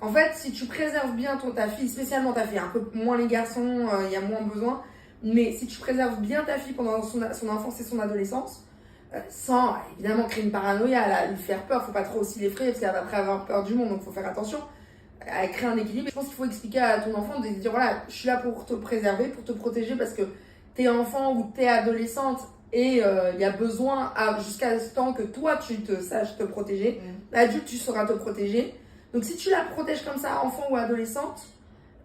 En fait, si tu préserves bien ta fille, spécialement ta fille, un peu moins les garçons, il y a moins besoin, mais si tu préserves bien ta fille pendant son enfance et son adolescence, sans évidemment créer une paranoïa, lui faire peur, faut pas trop aussi l'effrayer parce qu'elle va après avoir peur du monde, donc faut faire attention à créer un équilibre. Je pense qu'il faut expliquer à ton enfant de dire voilà, je suis là pour te préserver, pour te protéger parce que t'es enfant ou t'es adolescente et il y a besoin jusqu'à ce temps que toi tu saches te protéger. Adulte, tu sauras te protéger. Donc si tu la protèges comme ça, enfant ou adolescente,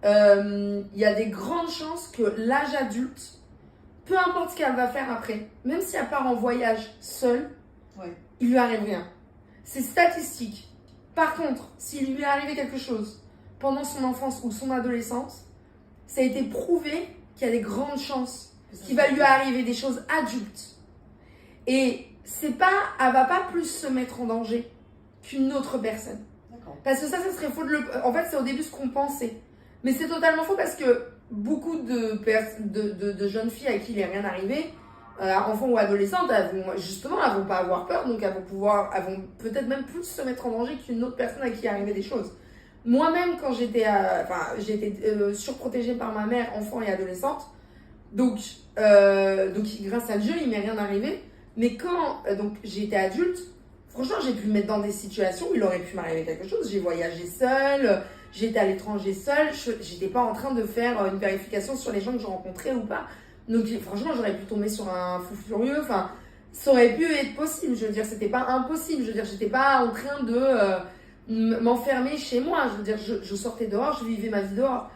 il y a des grandes chances que l'âge adulte, peu importe ce qu'elle va faire après, même si elle part en voyage seule, il lui arrive rien. C'est statistique. Par contre, s'il lui est arrivé quelque chose pendant son enfance ou son adolescence, ça a été prouvé qu'il y a des grandes chances qu'il va lui arriver des choses adultes. Et elle va pas plus se mettre en danger qu'une autre personne. Parce que ça serait faux en fait, c'est au début ce qu'on pensait. Mais c'est totalement faux parce que beaucoup de jeunes filles à qui il n'est rien arrivé, enfants ou adolescentes, elles vont pas avoir peur, donc elles vont peut-être même plus se mettre en danger qu'une autre personne à qui il est arrivé des choses. Moi-même, quand j'étais surprotégée par ma mère, enfant et adolescente, donc grâce à Dieu, il m'est rien arrivé. Mais quand j'étais adulte, franchement, j'ai pu me mettre dans des situations où il aurait pu m'arriver quelque chose. J'ai voyagé seule, j'étais à l'étranger seule, j'étais pas en train de faire une vérification sur les gens que je rencontrais ou pas. Donc franchement, j'aurais pu tomber sur un fou furieux. Enfin, ça aurait pu être possible. Je veux dire, c'était pas impossible. Je veux dire, j'étais pas en train de m'enfermer chez moi. Je veux dire, je sortais dehors, je vivais ma vie dehors.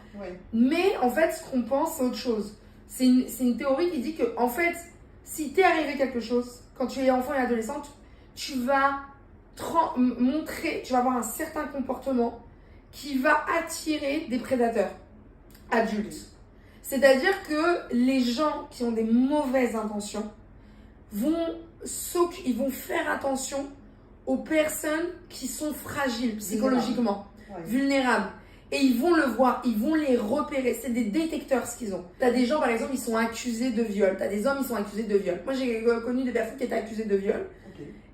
Mais en fait, ce qu'on pense, c'est autre chose. C'est une théorie qui dit que, en fait, si t'es arrivé quelque chose, quand tu es enfant et adolescente, tu vas tu vas avoir un certain comportement qui va attirer des prédateurs adultes. C'est-à-dire que les gens qui ont des mauvaises intentions ils vont faire attention aux personnes qui sont fragiles psychologiquement, vulnérables. Et ils vont le voir, ils vont les repérer. C'est des détecteurs ce qu'ils ont. T'as des gens, par exemple, ils sont accusés de viol. T'as des hommes, ils sont accusés de viol. Moi, j'ai connu des personnes qui étaient accusées de viol.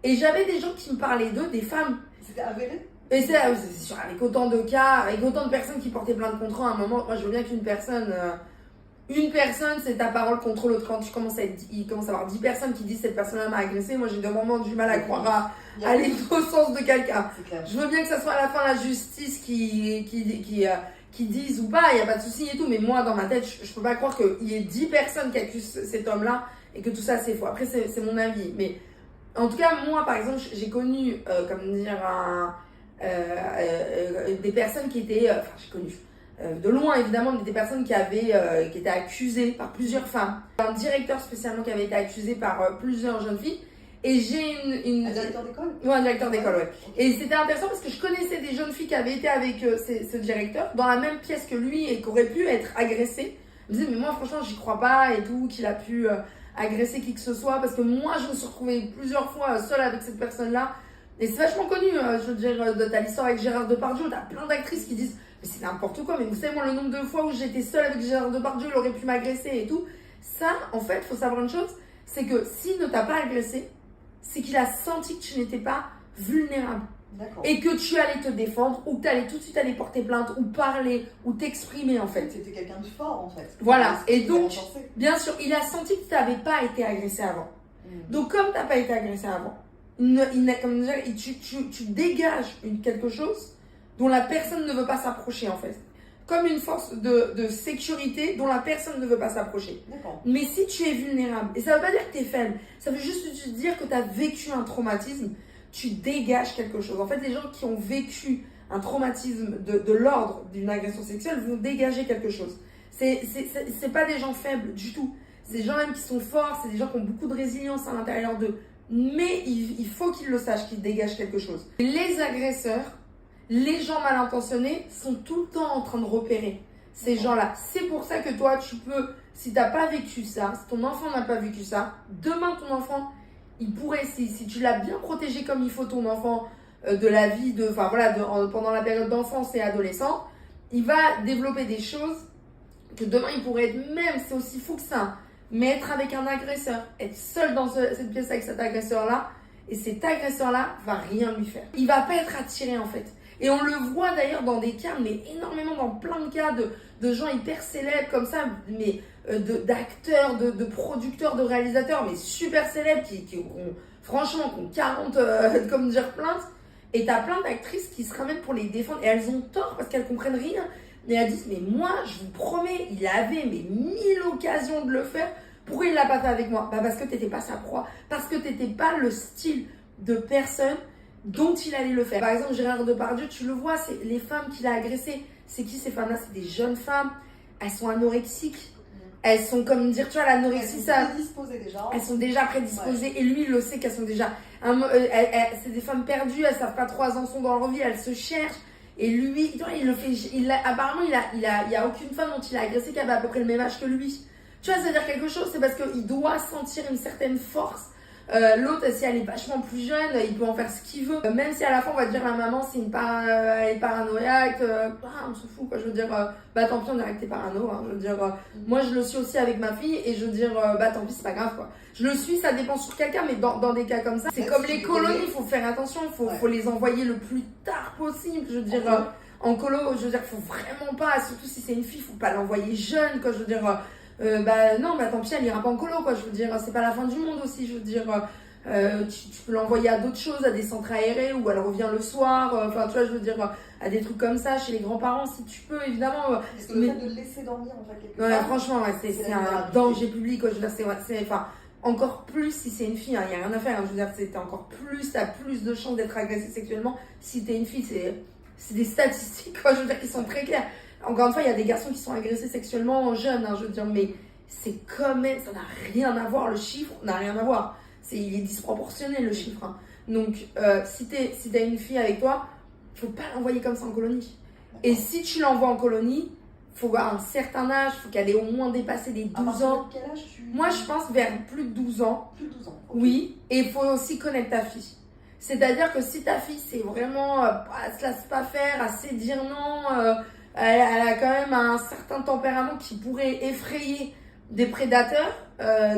Et j'avais des gens qui me parlaient d'eux, des femmes. C'était avéré? Et c'est sûr, avec autant de cas, avec autant de personnes qui portaient plainte contre eux, à un moment, moi je veux bien qu'une personne, c'est ta parole contre l'autre. Quand il commence à avoir 10 personnes qui disent cette personne-là m'a agressé, moi j'ai de moments du mal à croire à l'innocence de quelqu'un. Je veux bien que ça soit à la fin la justice qui dise ou pas, il n'y a pas de souci et tout, mais moi dans ma tête, je peux pas croire qu'il y ait 10 personnes qui accusent cet homme-là et que tout ça c'est faux. Après, c'est mon avis, mais en tout cas, moi par exemple, j'ai connu, des personnes qui étaient, j'ai connu de loin évidemment, des personnes qui étaient accusées par plusieurs femmes. Un directeur spécialement qui avait été accusé par plusieurs jeunes filles. Et j'ai Un directeur d'école? Ouais, un directeur d'école, ouais. Et c'était intéressant parce que je connaissais des jeunes filles qui avaient été avec ce directeur dans la même pièce que lui et qui auraient pu être agressées. Je me disais, mais moi franchement, j'y crois pas et tout, qu'il a pu agresser qui que ce soit. Parce que moi, je me suis retrouvée plusieurs fois seule avec cette personne-là. Et c'est vachement connu, je veux dire, t'as l'histoire avec Gérard Depardieu, t'as plein d'actrices qui disent mais c'est n'importe quoi, mais vous savez moi le nombre de fois où j'étais seule avec Gérard Depardieu, il aurait pu m'agresser et tout. Ça, en fait, faut savoir une chose, c'est que s'il ne t'a pas agressé, c'est qu'il a senti que tu n'étais pas vulnérable. D'accord. Et que tu allais te défendre, ou que tu allais tout de suite aller porter plainte, ou parler, ou t'exprimer en fait. C'était quelqu'un de fort en fait. Voilà, et donc, bien sûr, il a senti que tu n'avais pas été agressé avant. Donc comme tu n'as pas été agressé avant, tu dégages quelque chose dont la personne ne veut pas s'approcher en fait. Comme une force de sécurité dont la personne ne veut pas s'approcher. D'accord. Mais si tu es vulnérable, et ça ne veut pas dire que tu es faible, ça veut juste dire que tu as vécu un traumatisme, tu dégages quelque chose. En fait, les gens qui ont vécu un traumatisme de l'ordre d'une agression sexuelle vont dégager quelque chose. C'est pas des gens faibles du tout. C'est des gens même qui sont forts, c'est des gens qui ont beaucoup de résilience à l'intérieur d'eux. Mais il faut qu'ils le sachent, qu'ils dégagent quelque chose. Les agresseurs, les gens mal intentionnés sont tout le temps en train de repérer ces gens-là. C'est pour ça que toi, tu peux, si tu n'as pas vécu ça, si ton enfant n'a pas vécu ça, demain ton enfant, il pourrait, si tu l'as bien protégé comme il faut ton enfant de la vie, pendant la période d'enfance et adolescent, il va développer des choses que demain il pourrait être même, c'est aussi fou que ça, mais être avec un agresseur, être seul dans cette pièce avec cet agresseur-là, et cet agresseur-là va rien lui faire. Il va pas être attiré en fait. Et on le voit d'ailleurs dans des cas, mais énormément dans plein de cas de gens hyper célèbres comme ça, mais d'acteurs, de producteurs, de réalisateurs, mais super célèbres qui ont, franchement, qui ont 40, comme dire, plaintes. Et t'as plein d'actrices qui se ramènent pour les défendre et elles ont tort parce qu'elles comprennent rien. Et elles disent, mais moi, je vous promets, il avait mais 1000 occasions de le faire. Pourquoi il l'a pas fait avec moi? Parce que t'étais pas sa proie, parce que t'étais pas le style de personne dont il allait le faire. Par exemple, Gérard Depardieu, tu le vois, c'est les femmes qu'il a agressées. C'est qui ces femmes-là? C'est des jeunes femmes. Elles sont anorexiques. Elles sont, comme dire, tu vois, l'anorexie, ça. Elles sont prédisposées déjà. Elles sont déjà prédisposées. Ouais. Et lui, il le sait qu'elles sont déjà. C'est des femmes perdues, elles savent pas trop où elles en sont dans leur vie, elles se cherchent. Et lui, il le fait. Apparemment, il y a aucune femme dont il a agressé qui avait à peu près le même âge que lui. Tu vois, ça veut dire quelque chose, c'est parce qu'il doit sentir une certaine force. L'autre, si elle est vachement plus jeune, il peut en faire ce qu'il veut. Même si à la fin, on va dire la maman, c'est elle est paranoïaque, on s'en fout, quoi. Je veux dire, tant pis, on dirait que t'es parano. Hein. Je veux dire, moi, je le suis aussi avec ma fille et je veux dire, tant pis, c'est pas grave, quoi. Je le suis, ça dépend sur quelqu'un, mais dans des cas comme ça, c'est comme les colonies, il faut faire attention, faut les envoyer le plus tard possible. Je veux dire, en colo, je veux dire, faut vraiment pas, surtout si c'est une fille, faut pas l'envoyer jeune, quoi. Je veux dire, non, tant pis, elle ira pas en colo, quoi. Je veux dire, c'est pas la fin du monde aussi. Je veux dire, tu peux l'envoyer à d'autres choses, à des centres aérés où elle revient le soir. Enfin, tu vois, je veux dire, à des trucs comme ça chez les grands-parents, si tu peux, évidemment. Parce que le fait de le laisser dormir, en fait, quelque part. Ouais, franchement, c'est un danger public, quoi. Je veux dire, enfin, encore plus si c'est une fille, il n'y a rien à faire. Hein. Je veux dire, t'as plus de chances d'être agressée sexuellement si t'es une fille. C'est des statistiques, quoi. Je veux dire, qui sont très claires. Encore une fois, il y a des garçons qui sont agressés sexuellement jeunes, hein, je veux dire, mais c'est quand même, ça n'a rien à voir, le chiffre n'a rien à voir. Il est disproportionné, le chiffre. Hein. Donc, si t'as une fille avec toi, faut pas l'envoyer comme ça en colonie. Et si tu l'envoies en colonie, faut avoir un certain âge, faut qu'elle ait au moins dépassé les 12 ans. Quel âge Moi, je pense vers plus de 12 ans. Plus de 12 ans. Okay. Oui, et il faut aussi connaître ta fille. C'est-à-dire que si ta fille, c'est vraiment, elle se laisse pas faire, à se dire non, elle a quand même un certain tempérament qui pourrait effrayer des prédateurs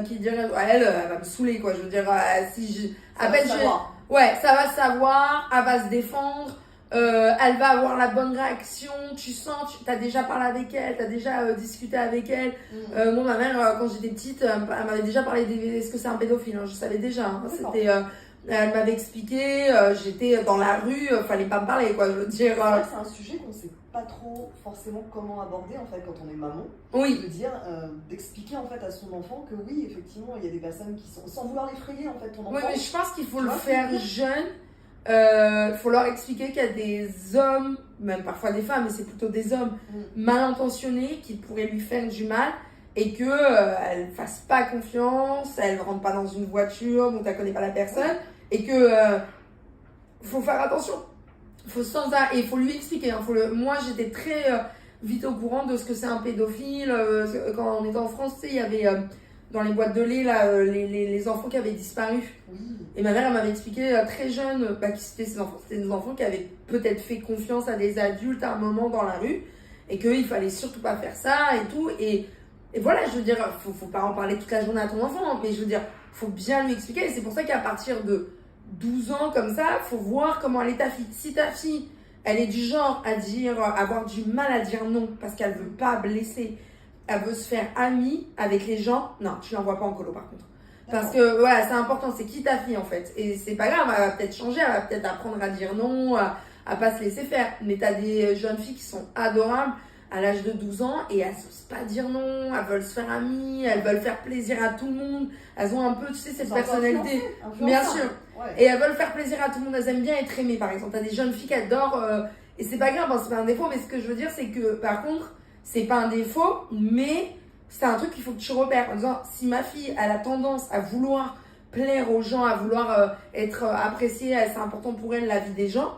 qui diraient elle va me saouler, quoi. Je veux dire, ouais, ça va savoir, elle va se défendre, elle va avoir la bonne réaction. Tu sens, tu as déjà parlé avec elle, tu as déjà discuté avec elle. Moi, ma mère, quand j'étais petite, elle m'avait déjà parlé est-ce que c'est un pédophile, hein, je savais déjà. Hein, c'était elle m'avait expliqué, j'étais dans la rue, fallait pas me parler, quoi. Je veux dire. C'est un sujet qu'on sait pas trop forcément comment aborder, en fait, quand on est maman. Oui. De dire, d'expliquer, en fait, à son enfant que oui, effectivement, il y a des personnes qui sont, sans vouloir l'effrayer, en fait, ton enfant. Oui, mais je pense qu'il faut le faire jeune. Faut leur expliquer qu'il y a des hommes, même parfois des femmes, mais c'est plutôt des hommes mal intentionnés qui pourraient lui faire du mal. Et que elle fasse pas confiance, elle ne rentre pas dans une voiture dont elle connaît pas la personne, et que faut faire attention. Et il faut lui expliquer. Hein, moi, j'étais très vite au courant de ce que c'est un pédophile. Quand on était en France, tu sais, il y avait dans les boîtes de lait là, les enfants qui avaient disparu. Oui. Et ma mère, elle m'avait expliqué très jeune qui c'était ces enfants. C'était des enfants qui avaient peut-être fait confiance à des adultes à un moment dans la rue, et qu'il fallait surtout pas faire ça et tout. Et voilà, je veux dire, faut pas en parler toute la journée à ton enfant, mais je veux dire, faut bien lui expliquer. Et c'est pour ça qu'à partir de 12 ans, comme ça, faut voir comment elle est ta fille. Si ta fille, elle est du genre à avoir du mal à dire non parce qu'elle veut pas blesser, elle veut se faire amie avec les gens, non, tu l'envoies pas en colo par contre. Parce que, voilà, c'est important, c'est qui ta fille en fait. Et c'est pas grave, elle va peut-être changer, elle va peut-être apprendre à dire non, à pas se laisser faire. Mais t'as des jeunes filles qui sont adorables à l'âge de 12 ans et elles n'osent pas dire non, elles veulent se faire amies, elles veulent faire plaisir à tout le monde, elles ont un peu, tu sais, cette personnalité. Bien sûr. Ouais. Et elles veulent faire plaisir à tout le monde, elles aiment bien être aimées par exemple. T'as des jeunes filles qui adorent, et c'est pas grave, hein, c'est pas un défaut, mais ce que je veux dire c'est que par contre, c'est pas un défaut, mais c'est un truc qu'il faut que tu repères en disant si ma fille elle a tendance à vouloir plaire aux gens, à vouloir être appréciée, c'est important pour elle la vie des gens,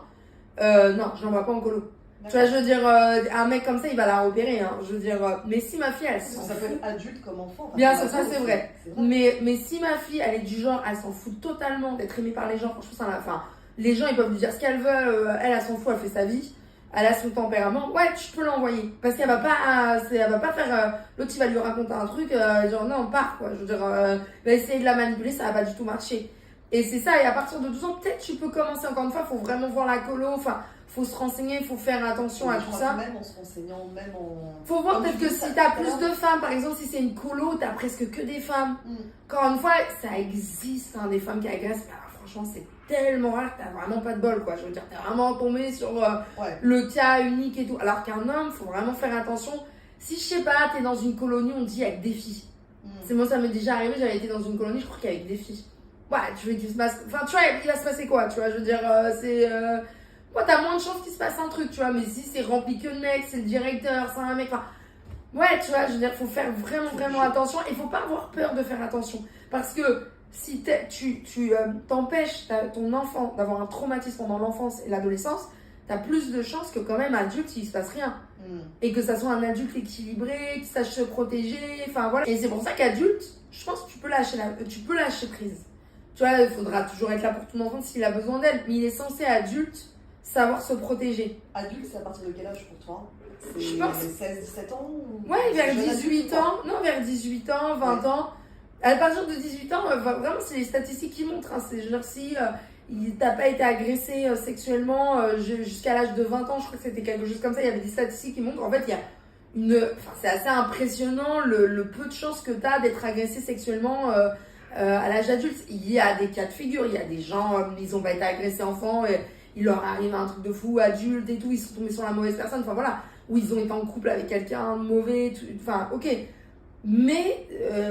non, je l'envoie pas en colo. Tu vois, je veux dire, un mec comme ça, il va la repérer, hein. Je veux dire, mais si ma fille, elle s'en fout. Ça peut être adulte comme enfant. Bien sûr, ça c'est vrai. Mais si ma fille, elle est du genre, elle s'en fout totalement d'être aimée par les gens, franchement, ça enfin, les gens, ils peuvent lui dire ce qu'elle veut, elle s'en fout, elle fait sa vie, elle a son tempérament, ouais, tu peux l'envoyer. Parce qu'elle va pas faire, l'autre, il va lui raconter un truc, genre, non, on part, quoi. Je veux dire, va essayer de la manipuler, ça va pas du tout marcher. Et c'est ça, et à partir de 12 ans, peut-être tu peux commencer, encore une fois, faut vraiment voir la colo, enfin, faut se renseigner, il faut faire attention à Je tout crois ça. que même en se renseignant, même en... Faut voir Comme peut-être tu que dis, si ça- t'as tout à plus l'heure. de femmes, par exemple, si c'est une colo, t'as presque que des femmes. Mm. Encore une fois, ça existe, hein, des femmes qui agressent. Mais alors, franchement, c'est tellement rare que t'as vraiment pas de bol, quoi. Je veux dire, t'es vraiment tombé sur Ouais. le cas unique et tout. Alors qu'un homme, faut vraiment faire attention. Si, je sais pas, t'es dans une colonie, on dit avec des filles. Mm. C'est moi, ça m'est déjà arrivé, j'avais été dans une colonie, je crois qu'avec des filles. Ouais, tu veux qu'il se passe. Enfin, tu vois, il va se passer quoi, tu vois, je veux dire, c'est. Ouais, t'as moins de chances qu'il se passe un truc, tu vois, mais si c'est rempli que de mecs, c'est le directeur, c'est un mec. Enfin, ouais, tu vois, je veux dire, faut faire vraiment attention et faut pas avoir peur de faire attention. Parce que si tu t'empêches ton enfant d'avoir un traumatisme pendant l'enfance et l'adolescence, t'as plus de chances que quand même adulte, il se passe rien. Mm. Et que ça soit un adulte équilibré, qui sache se protéger, enfin voilà. Et c'est pour ça qu'adulte, je pense que tu peux lâcher prise. Tu vois, il faudra toujours être là pour ton enfant s'il a besoin d'aide, mais il est censé adulte savoir se protéger. Adulte, c'est à partir de quel âge pour toi? C'est Je pense- 16-17 ans ou... Ouais, vers jeune adulte 18 ou pas? ans, non, vers 18 ans, 20 ans. À partir de 18 ans, vraiment, c'est les statistiques qui montrent. Hein. C'est genre si t'as pas été agressé sexuellement jusqu'à l'âge de 20 ans, je crois que c'était quelque chose comme ça, il y avait des statistiques qui montrent. En fait, il y a c'est assez impressionnant le peu de chances que t'as d'être agressé sexuellement à l'âge adulte. Il y a des cas de figure, il y a des gens, ils ont pas été agressés enfants, et il leur arrive un truc de fou, adulte et tout, ils sont tombés sur la mauvaise personne, enfin voilà, ou ils ont été en couple avec quelqu'un de mauvais, enfin ok. Mais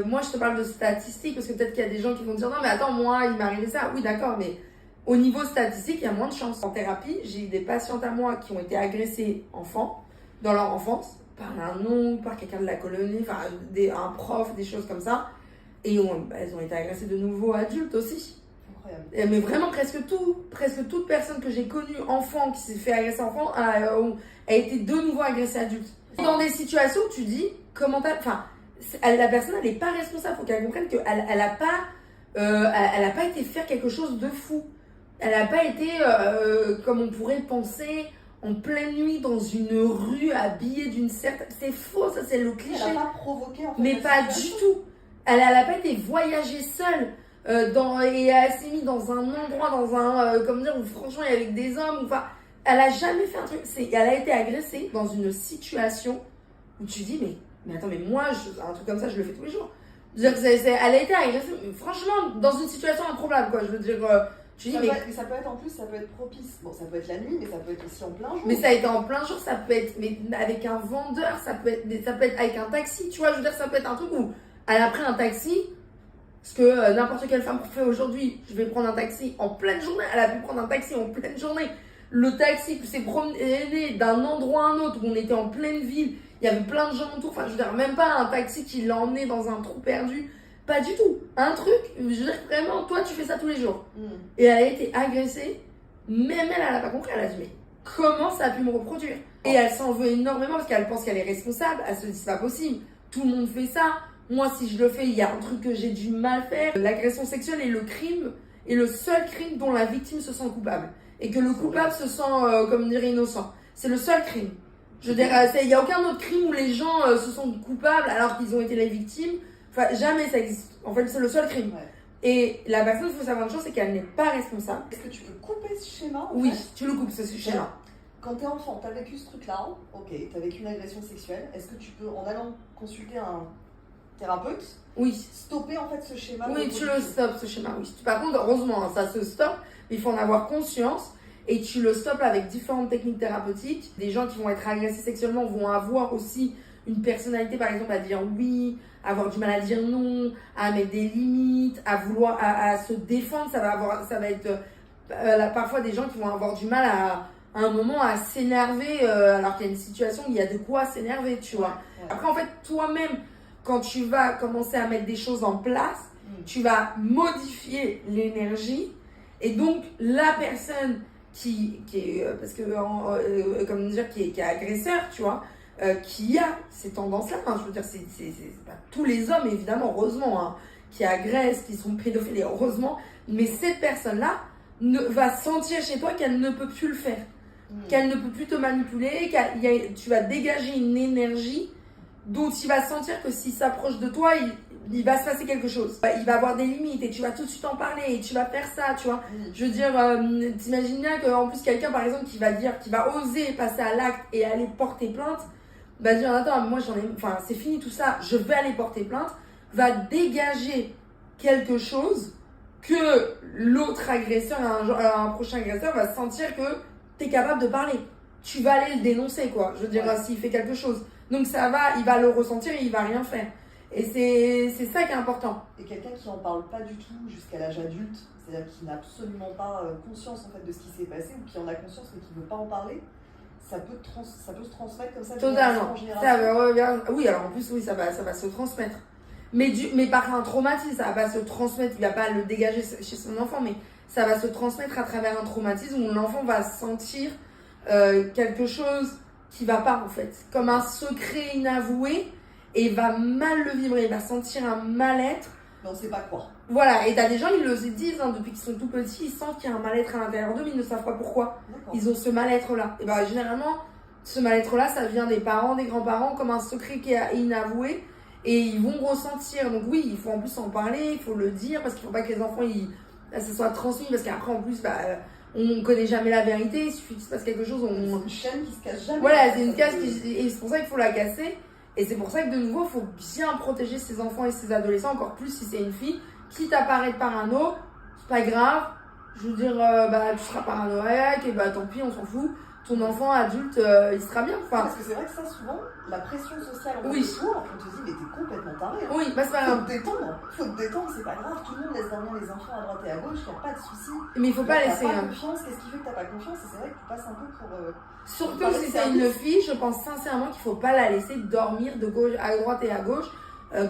moi je te parle de statistiques parce que peut-être qu'il y a des gens qui vont dire non mais attends, moi il m'est arrivé ça, oui d'accord, mais au niveau statistique il y a moins de chances. En thérapie, j'ai eu des patientes à moi qui ont été agressées enfants, dans leur enfance, par un oncle, par quelqu'un de la colonie, enfin un prof, des choses comme ça, et elles ont été agressées de nouveau adultes aussi. Incroyable. Mais vraiment, presque toute personne que j'ai connue, enfant, qui s'est fait agresser enfant, a été de nouveau agressée adulte. Dans des situations où tu dis, comment t'as. Enfin, la personne, elle n'est pas responsable. Il faut qu'elle comprenne qu'elle elle a pas été faire quelque chose de fou. Elle n'a pas été, comme on pourrait penser, en pleine nuit dans une rue habillée d'une certaine. C'est faux, ça, c'est le cliché. Elle n'a pas provoqué en fait. Mais la pas situation. du tout. Elle n'a pas été voyager seule. Et elle s'est mise dans un endroit, comme dire, où franchement il y avait des hommes, enfin, elle a jamais fait un truc, elle a été agressée dans une situation où tu dis, mais attends, mais moi, un truc comme ça, je le fais tous les jours. Je veux dire, elle a été agressée, mais franchement, dans une situation improbable, quoi, je veux dire, tu dis, Ça mais... peut être- mais ça peut être en plus, ça peut être propice. Bon, ça peut être la nuit, mais ça peut être aussi en plein jour. Mais ça a été en plein jour, ça peut être mais avec un vendeur, ça peut être avec un taxi, tu vois, je veux dire, ça peut être un truc où elle a pris un taxi, parce que n'importe quelle femme fait aujourd'hui, je vais prendre un taxi en pleine journée, elle a pu prendre un taxi en pleine journée. Le taxi s'est promené d'un endroit à un autre où on était en pleine ville, il y avait plein de gens autour, enfin je veux dire, même pas un taxi qui l'a emmené dans un trou perdu, pas du tout. Un truc, je veux dire, vraiment, toi tu fais ça tous les jours. Mm. Et elle a été agressée, même elle n'a pas compris, elle a dit mais comment ça a pu me reproduire? Et elle s'en veut énormément parce qu'elle pense qu'elle est responsable, elle se dit c'est pas possible, tout le monde fait ça, moi si je le fais il y a un truc que j'ai du mal faire. L'agression sexuelle est le crime, est le seul crime dont la victime se sent coupable. Et que le coupable se sent, comme dire, innocent. C'est le seul crime. Je veux dire, il n'y a aucun autre crime où les gens se sentent coupables alors qu'ils ont été les victimes. Enfin, jamais ça existe. En fait, c'est le seul crime. Ouais. Et la personne, il faut savoir une chose, c'est qu'elle n'est pas responsable. Est-ce que tu peux couper ce schéma en Oui, fait tu le coupes, ce schéma. Quand t'es enfant, t'as vécu ce truc-là, ok, t'as vécu une agression sexuelle, est-ce que tu peux, en allant consulter un thérapeute, Oui. stopper en fait ce schéma? Oui, tu le stoppes, ce schéma. Oui. Par contre, heureusement, hein, ça se stoppe, mais il faut en avoir conscience. Et tu le stoppes avec différentes techniques thérapeutiques. Des gens qui vont être agressés sexuellement vont avoir aussi une personnalité, par exemple, à dire oui, à avoir du mal à dire non, à mettre des limites, à vouloir, à se défendre. Ça va être parfois des gens qui vont avoir du mal à un moment à s'énerver alors qu'il y a une situation où il y a de quoi s'énerver, tu vois. Ouais. Après, en fait, toi-même, quand tu vas commencer à mettre des choses en place, tu vas modifier l'énergie et donc la personne qui est parce que comme dire qui est agresseur, tu vois, qui a ces tendances-là, hein, je veux dire, c'est pas tous les hommes évidemment, heureusement, hein, qui agressent, qui sont pédophiles, et heureusement, mais cette personne-là va sentir chez toi qu'elle ne peut plus le faire, qu'elle ne peut plus te manipuler, tu vas dégager une énergie dont il va sentir que s'il s'approche de toi, il va se passer quelque chose. Il va avoir des limites et tu vas tout de suite en parler et tu vas faire ça, tu vois. Je veux dire, t'imagines bien qu'en plus quelqu'un par exemple qui va oser passer à l'acte et aller porter plainte, va dire attends, moi c'est fini tout ça, je vais aller porter plainte, va dégager quelque chose que l'autre agresseur, un prochain agresseur va sentir que t'es capable de parler. Tu vas aller le dénoncer, quoi. Je veux dire, s'il fait quelque chose. Donc il va le ressentir et il va rien faire. Et c'est ça qui est important. Et quelqu'un qui n'en parle pas du tout jusqu'à l'âge adulte, c'est-à-dire qui n'a absolument pas conscience en fait de ce qui s'est passé, ou qui en a conscience mais qui ne veut pas en parler, ça peut se transmettre comme ça de génération en génération. Oui, alors en plus, oui, ça va se transmettre. Mais par un traumatisme, ça va pas se transmettre, il va pas le dégager chez son enfant, mais ça va se transmettre à travers un traumatisme où l'enfant va sentir quelque chose qui va pas en fait, comme un secret inavoué, et il va mal le vivre, il va sentir un mal-être. Mais on sait pas quoi. Voilà, et t'as des gens, ils le disent depuis qu'ils sont tout petits, ils sentent qu'il y a un mal-être à l'intérieur d'eux, mais ils ne savent pas pourquoi. Ils ont ce mal-être-là. Et généralement, ce mal-être-là, ça vient des parents, des grands-parents, comme un secret qui est inavoué, et ils vont ressentir. Donc oui, il faut en plus en parler, il faut le dire, parce qu'il ne faut pas que les enfants, ça soit transmis, parce qu'après, en plus, on ne connaît jamais la vérité, il suffit qu'il se passe quelque chose. C'est une chaîne qui se casse jamais. Voilà, c'est une casse et c'est pour ça qu'il faut la casser. Et c'est pour ça que de nouveau, il faut bien protéger ses enfants et ses adolescents, encore plus si c'est une fille. Quitte à paraître parano, c'est pas grave. Je veux dire, tu seras paranoïaque, et tant pis, on s'en fout. Ton enfant adulte, il sera bien. Parce que c'est vrai que ça, souvent, la pression sociale en retour, on te dit, mais t'es complètement taré. Oui, c'est pas grave. Faut te détendre, c'est pas grave. Tout le monde laisse dormir les enfants à droite et à gauche, y a pas de souci. Mais il faut pas laisser. T'as pas confiance, qu'est-ce qui fait que t'as pas confiance? Et c'est vrai que tu passes un peu pour. Surtout si c'est une fille, je pense sincèrement qu'il faut pas la laisser dormir de gauche à droite et à gauche.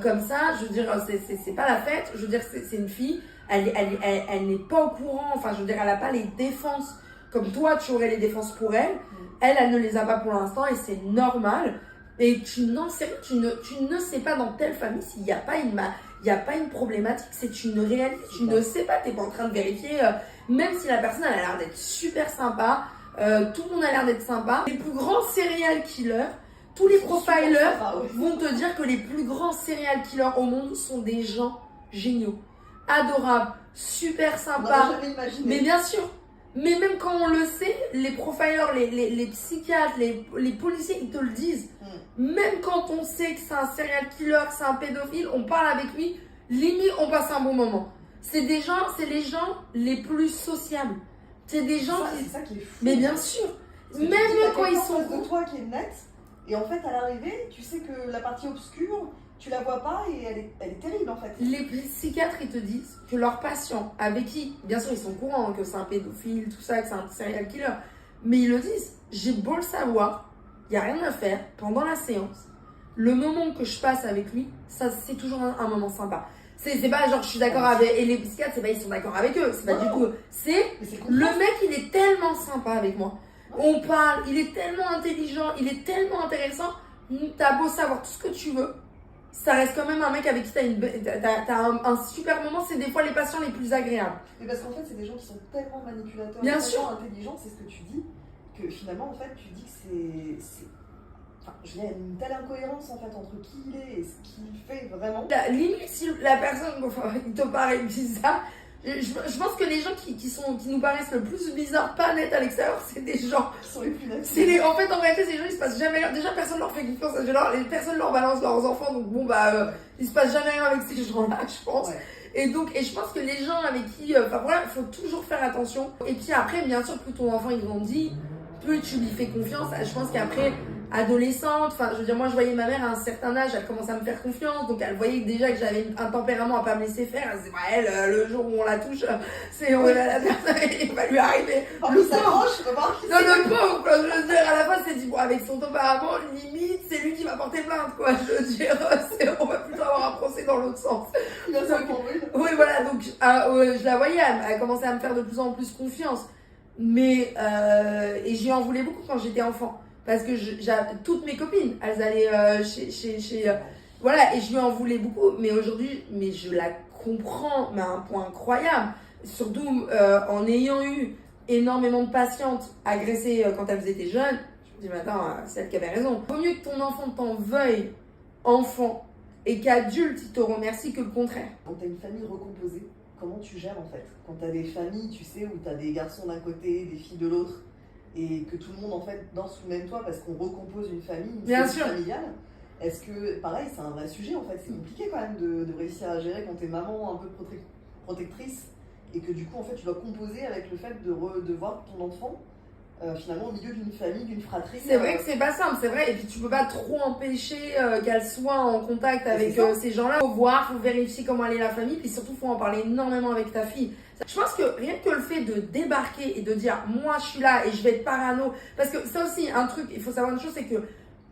Comme ça, je veux dire, c'est pas la fête. Je veux dire, c'est une fille, elle n'est pas au courant. Enfin, je veux dire, elle a pas les défenses. Comme toi, tu aurais les défenses pour elle. Elle ne les a pas pour l'instant et c'est normal. Et tu ne sais pas dans telle famille s'il n'y a pas une problématique. C'est une réalité. Tu ne sais pas, tu n'es pas en train de vérifier. Même si la personne elle a l'air d'être super sympa, tout le monde a l'air d'être sympa. Les plus grands serial killers, tous les profilers vont te dire que les plus grands serial killers au monde sont des gens géniaux, adorables, super sympas. On jamais imaginé. Mais bien sûr. Mais même quand on le sait, les profilers, les psychiatres, les policiers, ils te le disent. Même quand on sait que c'est un serial killer, que c'est un pédophile, on parle avec lui, limite on passe un bon moment. C'est les gens les plus sociables. C'est des gens C'est ça qui est fou. Mais bien sûr. Même quand ils sont de toi qui est nette, et en fait à l'arrivée, tu sais que la partie obscure, tu la vois pas et elle est terrible en fait. Les psychiatres, ils te disent que leurs patients, avec qui, bien sûr, ils sont au courant que c'est un pédophile, tout ça, que c'est un serial killer, mais ils le disent, j'ai beau le savoir, il n'y a rien à faire pendant la séance. Le moment que je passe avec lui, ça c'est toujours un moment sympa. C'est pas genre je suis d'accord avec. Et les psychiatres, c'est pas ils sont d'accord avec eux, c'est pas du tout. C'est le mec, il est tellement sympa avec moi. On parle, il est tellement intelligent, il est tellement intéressant. T'as beau savoir tout ce que tu veux. Ça reste quand même un mec avec qui t'as un super moment. C'est des fois les patients les plus agréables. Mais parce qu'en fait, c'est des gens qui sont tellement manipulateurs, bien tellement sûr intelligents, c'est ce que tu dis, que finalement, en fait, tu dis que c'est... Enfin, il y a une telle incohérence en fait entre qui il est et ce qu'il fait vraiment. Limite, si la personne il te paraît bizarre, je pense que les gens qui nous paraissent le plus bizarres, pas nets à l'extérieur, c'est des gens qui sont les plus nets. En fait, en réalité, ces gens, il se passe jamais rien. Déjà, personne leur fait confiance. Personne leur balance leurs enfants. Donc, il se passe jamais rien avec ces gens-là, je pense. Ouais. Et je pense que les gens avec qui. Il faut toujours faire attention. Et puis après, bien sûr, plus ton enfant il grandit, plus tu lui fais confiance. Je pense qu'après, adolescente, je veux dire, moi je voyais ma mère à un certain âge, elle commençait à me faire confiance, donc elle voyait déjà que j'avais un tempérament à pas me laisser faire. Elle se dit, elle, le jour où on la touche, la personne, il va lui arriver. Le pauvre, le pauvre, je veux dire, à la fin, c'est dit, avec son tempérament, limite, c'est lui qui va porter plainte, quoi. Je veux dire, on va plutôt avoir un procès dans l'autre sens. Oui, voilà, donc je la voyais, elle commençait à me faire de plus en plus confiance. Mais, et j'y en voulais beaucoup quand j'étais enfant. Parce que toutes mes copines, elles allaient voilà, et je lui en voulais beaucoup. Mais aujourd'hui, je la comprends, mais à un point incroyable. Surtout en ayant eu énormément de patientes agressées quand elles étaient jeunes. Je me dis, mais attends, c'est elle qui avait raison. Vaut mieux que ton enfant t'en veuille enfant et qu'adulte, ils te remercient que le contraire. Quand tu as une famille recomposée, comment tu gères en fait? Quand tu as des familles, tu sais, où tu as des garçons d'un côté, des filles de l'autre, et que tout le monde en fait danse sous le même toit parce qu'on recompose une famille, une Bien cellule sûr. familiale. Est-ce que, pareil, c'est un vrai sujet en fait, c'est compliqué quand même de réussir à gérer quand t'es maman un peu protectrice et que du coup en fait tu dois composer avec le fait de voir ton enfant finalement au milieu d'une famille, d'une fratrie. C'est vrai que c'est pas simple, c'est vrai, et puis tu peux pas trop empêcher qu'elle soit en contact avec ces gens-là. Faut voir, faut vérifier comment elle est la famille, puis surtout faut en parler énormément avec ta fille. Je pense que rien que le fait de débarquer et de dire moi je suis là et je vais être parano, parce que ça aussi un truc, il faut savoir une chose, c'est que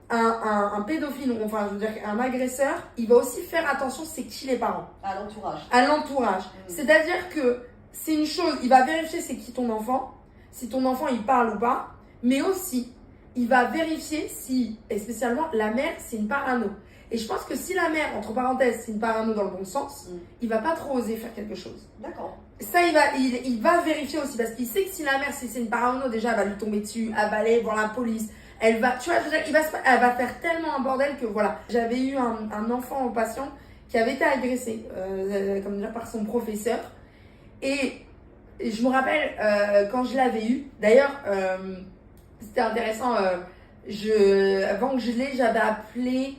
un pédophile, enfin je veux dire un agresseur, il va aussi faire attention c'est qui les parents. À l'entourage. À l'entourage. C'est-à-dire que c'est une chose, il va vérifier c'est qui ton enfant, si ton enfant il parle ou pas, mais aussi il va vérifier si, et spécialement la mère, c'est une parano. Et je pense que si la mère, entre parenthèses, c'est une parano dans le bon sens, il va pas trop oser faire quelque chose. D'accord. Ça, il va vérifier aussi, parce qu'il sait que si la mère, si c'est une parano, déjà, elle va lui tomber dessus, elle va aller voir la police, elle va, tu vois, je veux dire, elle va faire tellement un bordel que voilà. J'avais eu un enfant patient qui avait été agressé, comme dire, par son professeur. Et je me rappelle quand je l'avais eu, d'ailleurs, c'était intéressant, avant que je l'ai, j'avais appelé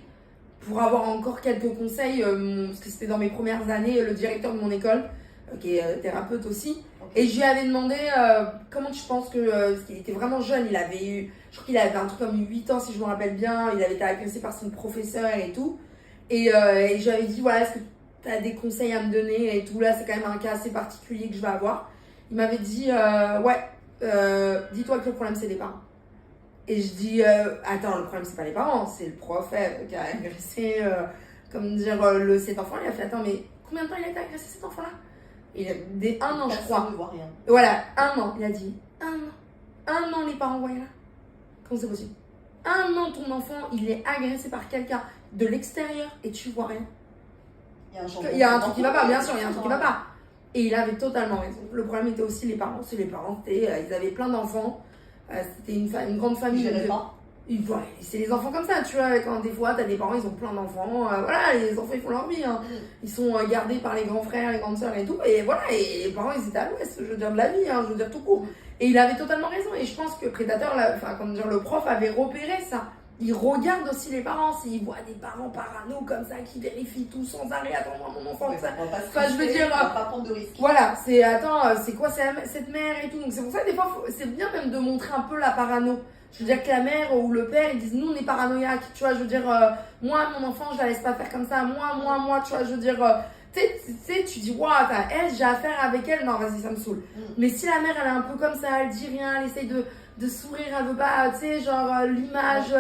pour avoir encore quelques conseils, parce que c'était dans mes premières années, le directeur de mon école, qui est thérapeute aussi. Et je lui avais demandé comment tu penses que, parce qu'il était vraiment jeune, il avait eu, je crois qu'il avait un truc comme 8 ans si je me rappelle bien, il avait été agressé par son professeur et tout. Et je lui avais dit, voilà, est-ce que tu as des conseils à me donner et tout, là c'est quand même un cas assez particulier que je vais avoir. Il m'avait dit, dis-toi que le problème c'est les parents. Et je dis, attends, le problème c'est pas les parents, c'est le prof qui a agressé, cet enfant. Il a fait, attends, mais combien de temps il a été agressé cet enfant-là? Il a dès 1 an, je crois. Ne voit rien. Voilà, 1 an. Il a dit 1 an. 1 an, les parents voyaient là. Comment c'est possible? 1 an, ton enfant, il est agressé par quelqu'un de l'extérieur et tu vois rien. Il y a un truc qui va pas, bien sûr, il y a un truc qui va pas. Et il avait totalement raison. Le problème était aussi les parents. C'est les parents, ils avaient plein d'enfants. C'était une grande famille. C'est les enfants comme ça, tu vois. Quand des fois, t'as des parents, ils ont plein d'enfants. Voilà, les enfants, ils font leur vie. Hein. Ils sont gardés par les grands frères, les grandes sœurs et tout. Et voilà, et les parents, ils étaient à l'ouest, je veux dire, de la vie, hein, je veux dire, tout court. Et il avait totalement raison. Et je pense que Prédateur, le prof avait repéré ça. Il regarde aussi les parents, s'il voit des parents parano comme ça qui vérifient tout sans arrêt, attends-moi mon enfant, ça. Enfin, je veux dire, on va pas prendre de risques. Voilà, c'est quoi cette mère et tout. Donc c'est pour ça que des fois, c'est bien même de montrer un peu la parano. Je veux dire que la mère ou le père, ils disent nous on est paranoïaques, tu vois, je veux dire, moi mon enfant je la laisse pas faire comme ça, moi, tu vois, je veux dire, tu sais, tu dis, waouh, elle, j'ai affaire avec elle, non, vas-y, ça me saoule. Mais si la mère elle est un peu comme ça, elle dit rien, elle essaye de sourire, elle veut pas, tu sais, genre l'image,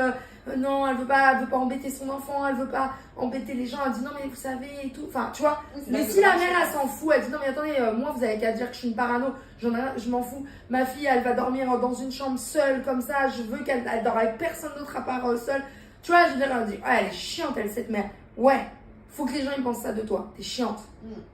non, elle veut pas embêter son enfant, elle veut pas embêter les gens, elle dit non, mais vous savez et tout, enfin, tu vois. Mais si la mère elle s'en fout, elle dit non, mais attendez, moi vous avez qu'à dire que je suis une parano, je m'en fous, ma fille elle va dormir dans une chambre seule comme ça, je veux qu'elle dort avec personne d'autre à part seule, tu vois, je veux dire, elle dit, ah, elle est chiante, elle, cette mère, ouais, faut que les gens ils pensent ça de toi, t'es chiante,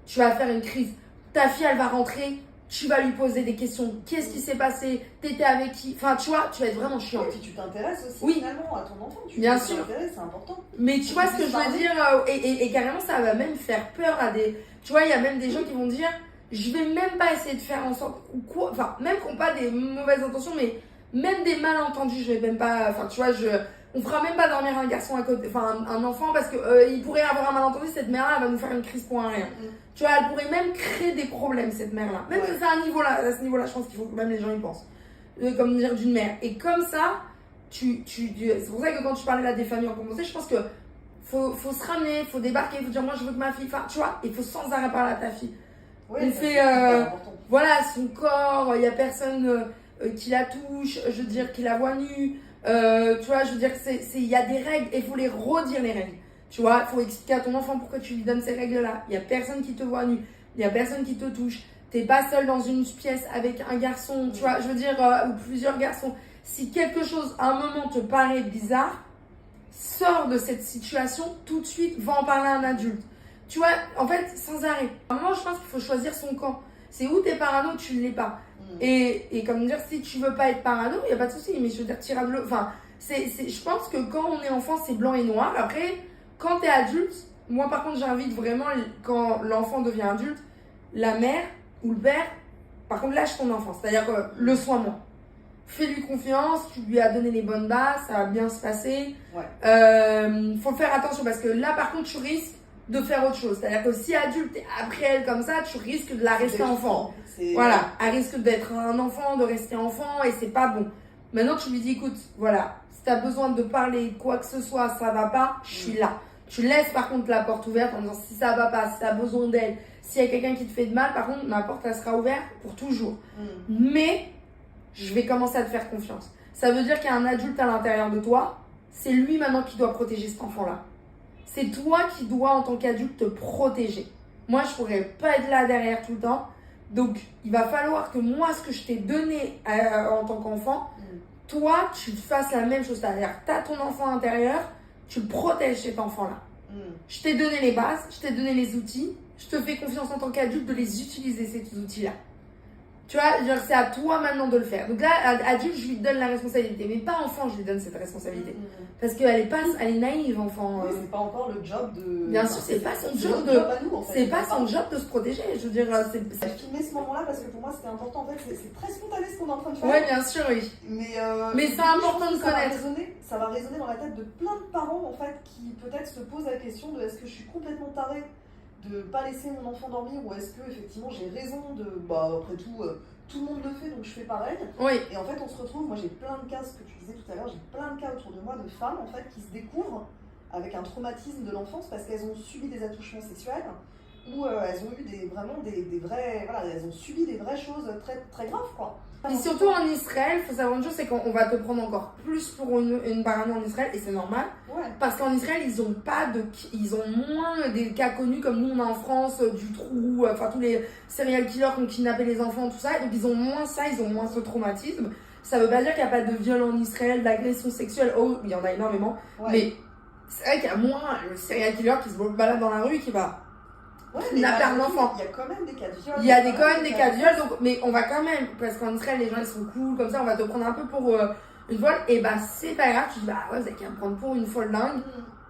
tu vas faire une crise, ta fille elle va rentrer. Tu vas lui poser des questions. Qu'est-ce qui s'est passé? T'étais avec qui? Enfin, tu vois, tu vas être vraiment chiant. Et puis tu t'intéresses aussi finalement à ton enfant. Bien sûr. C'est important. Mais tu vois ce que je veux dire? Et carrément, ça va même faire peur à des... Tu vois, il y a même des gens qui vont dire, je vais même pas essayer de faire en sorte... ou quoi. Enfin, même qui n'ont pas des mauvaises intentions, mais même des malentendus, je vais même pas... Enfin, tu vois, on fera même pas dormir un garçon à côté, enfin un enfant, parce que il pourrait avoir un malentendu, cette mère-là, elle va nous faire une crise pour un rien. Tu vois, elle pourrait même créer des problèmes, cette mère-là. Même si c'est à ce niveau-là, je pense qu'il faut que même les gens y pensent. Comme dire d'une mère. Et comme ça, c'est pour ça que quand tu parlais là des familles en commencé, je pense que faut se ramener, faut débarquer, faut dire moi je veux que ma fille, enfin tu vois, il faut sans arrêt parler à ta fille. On fait, voilà, son corps, il y a personne qui la touche, je veux dire, qui la voit nue. Tu vois, je veux dire, il y a des règles et il faut les redire les règles. Tu vois, il faut expliquer à ton enfant pourquoi tu lui donnes ces règles-là. Il n'y a personne qui te voit nu, il n'y a personne qui te touche. T'es pas seul dans une pièce avec un garçon, tu vois, je veux dire, ou plusieurs garçons. Si quelque chose à un moment te paraît bizarre, sors de cette situation tout de suite, va en parler à un adulte. Tu vois, en fait, sans arrêt. À un moment, je pense qu'il faut choisir son camp. C'est où t'es parano, tu ne l'es pas. Et comme dire, si tu veux pas être parano, il n'y a pas de souci, mais je veux dire, je pense que quand on est enfant, c'est blanc et noir. Après, quand t'es adulte, Moi, par contre, j'invite vraiment, quand l'enfant devient adulte, la mère ou le père, par contre, lâche ton enfant. C'est-à-dire le soin-moi. Fais-lui confiance, tu lui as donné les bonnes bases, ça va bien se passer. Faut faire attention parce que là, par contre, tu risques de faire autre chose. C'est-à-dire que si adulte et après elle comme ça, tu risques de la rester enfant. Voilà, elle risque d'être un enfant, de rester enfant et c'est pas bon. Maintenant, tu lui dis, écoute, voilà, si tu as besoin de parler quoi que ce soit, ça va pas, je suis là. Tu laisses par contre la porte ouverte en disant si ça va pas, si tu as besoin d'aide, s'il y a quelqu'un qui te fait de mal, par contre, ma porte, elle sera ouverte pour toujours. Mais je vais commencer à te faire confiance. Ça veut dire qu'il y a un adulte à l'intérieur de toi, c'est lui maintenant qui doit protéger cet enfant-là. C'est toi qui dois, en tant qu'adulte, te protéger. Moi, je pourrais pas être là derrière tout le temps. Donc, il va falloir que moi, ce que je t'ai donné en tant qu'enfant, toi, tu fasses la même chose. C'est-à-dire, tu as ton enfant intérieur, tu le protèges cet enfant-là. Je t'ai donné les bases, je t'ai donné les outils. Je te fais confiance en tant qu'adulte de les utiliser, ces outils-là. Tu vois, c'est à toi maintenant de le faire. Donc là, adulte, je lui donne la responsabilité. Mais pas enfant, je lui donne cette responsabilité. Parce qu'elle est naïve, enfant. Oui, c'est pas encore le job de... Bien sûr, c'est pas son job de... C'est pas son job de se protéger. Je veux dire, J'ai filmé ce moment-là parce que pour moi, c'était important. En fait, c'est très spontané ce qu'on est en train de faire. Oui, bien sûr, oui. Mais c'est important de connaître. Ça va résonner dans la tête de plein de parents, en fait, qui peut-être se posent la question de est-ce que je suis complètement tarée de pas laisser mon enfant dormir ou est-ce que effectivement j'ai raison de après tout tout le monde le fait donc je fais pareil. Et en fait on se retrouve, moi j'ai plein de cas, ce que tu disais tout à l'heure, j'ai plein de cas autour de moi de femmes en fait qui se découvrent avec un traumatisme de l'enfance parce qu'elles ont subi des attouchements sexuels ou elles ont eu des vrais, voilà, elles ont subi des vraies choses très très graves quoi. Et surtout en Israël, il faut savoir une chose, c'est qu'on va te prendre encore plus pour une parano en Israël, et c'est normal. Parce qu'en Israël, ils ont moins des cas connus comme nous on a en France, du trou, enfin tous les serial killers qui ont kidnappé les enfants, tout ça. Donc ils ont moins ça, ils ont moins ce traumatisme. Ça veut pas dire qu'il n'y a pas de viol en Israël, d'agression sexuelle, il y en a énormément. Mais c'est vrai qu'il y a moins le serial killer qui se balade dans la rue et qui va... kidnapper un enfant. Il y a quand même des cas de viol. Il y a quand même des cas de viol, donc, mais on va quand même, parce qu'en Israël, les gens ils sont cool, comme ça, on va te prendre un peu pour une folle, et c'est pas grave, tu dis, vous avez qu'à me prendre pour une folle dingue,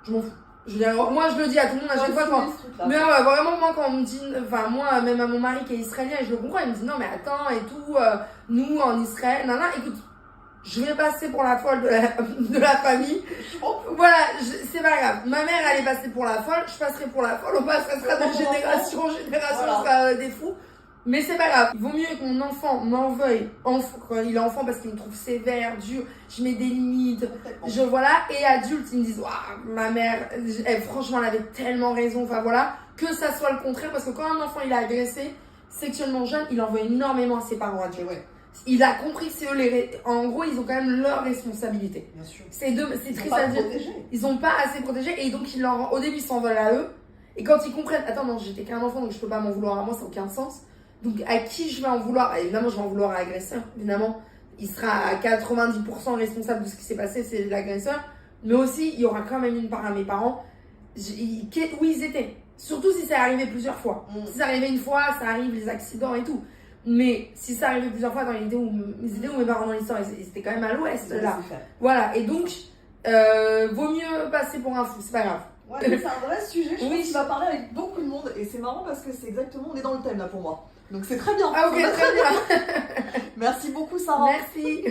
je m'en fous. Je veux dire, moi je le dis à tout le monde à chaque fois quand. Mais vraiment, moi quand on me dit, enfin, moi, même à mon mari qui est israélien, je le comprends, il me dit, non, mais attends, et tout, nous en Israël, écoute. Je vais passer pour la folle de la famille. Voilà, c'est pas grave. Ma mère, elle est passée pour la folle, je passerai pour la folle. On passera de génération en génération, on sera des fous. Mais c'est pas grave. Il vaut mieux que mon enfant m'en veuille quand il est enfant parce qu'il me trouve sévère, dur, je mets des limites. Voilà. Et adulte, ils me disent, waouh, ma mère, franchement, elle avait tellement raison. Enfin voilà. Que ça soit le contraire parce que quand un enfant il est agressé sexuellement jeune, il en veut énormément à ses parents adultes. Il a compris que c'est eux en gros, ils ont quand même leur responsabilité. Bien sûr. C'est triste à dire. Ils ont pas assez protégé et donc au début ils s'en veulent à eux. Et quand ils comprennent, attends non, j'étais qu'un enfant donc je peux pas m'en vouloir à moi, ça n'a aucun sens. Donc à qui je vais en vouloir? Évidemment, je vais en vouloir à l'agresseur. Évidemment, il sera à 90% responsable de ce qui s'est passé, c'est l'agresseur. Mais aussi, il y aura quand même une part à mes parents. Où ils étaient. Surtout si ça arrivé plusieurs fois. Si ça arrivait une fois, ça arrive les accidents et tout. Mais si ça arrivait plusieurs fois, ils étaient où mes parents dans l'histoire? Ils étaient quand même à l'ouest là. Voilà, et donc, vaut mieux passer pour un fou, c'est pas grave. C'est un vrai sujet, je pense qu'il va parler avec beaucoup de monde et c'est marrant parce que c'est exactement, on est dans le thème là pour moi. Donc c'est très bien. Ah ok, très bien. Merci beaucoup Sarah. Merci.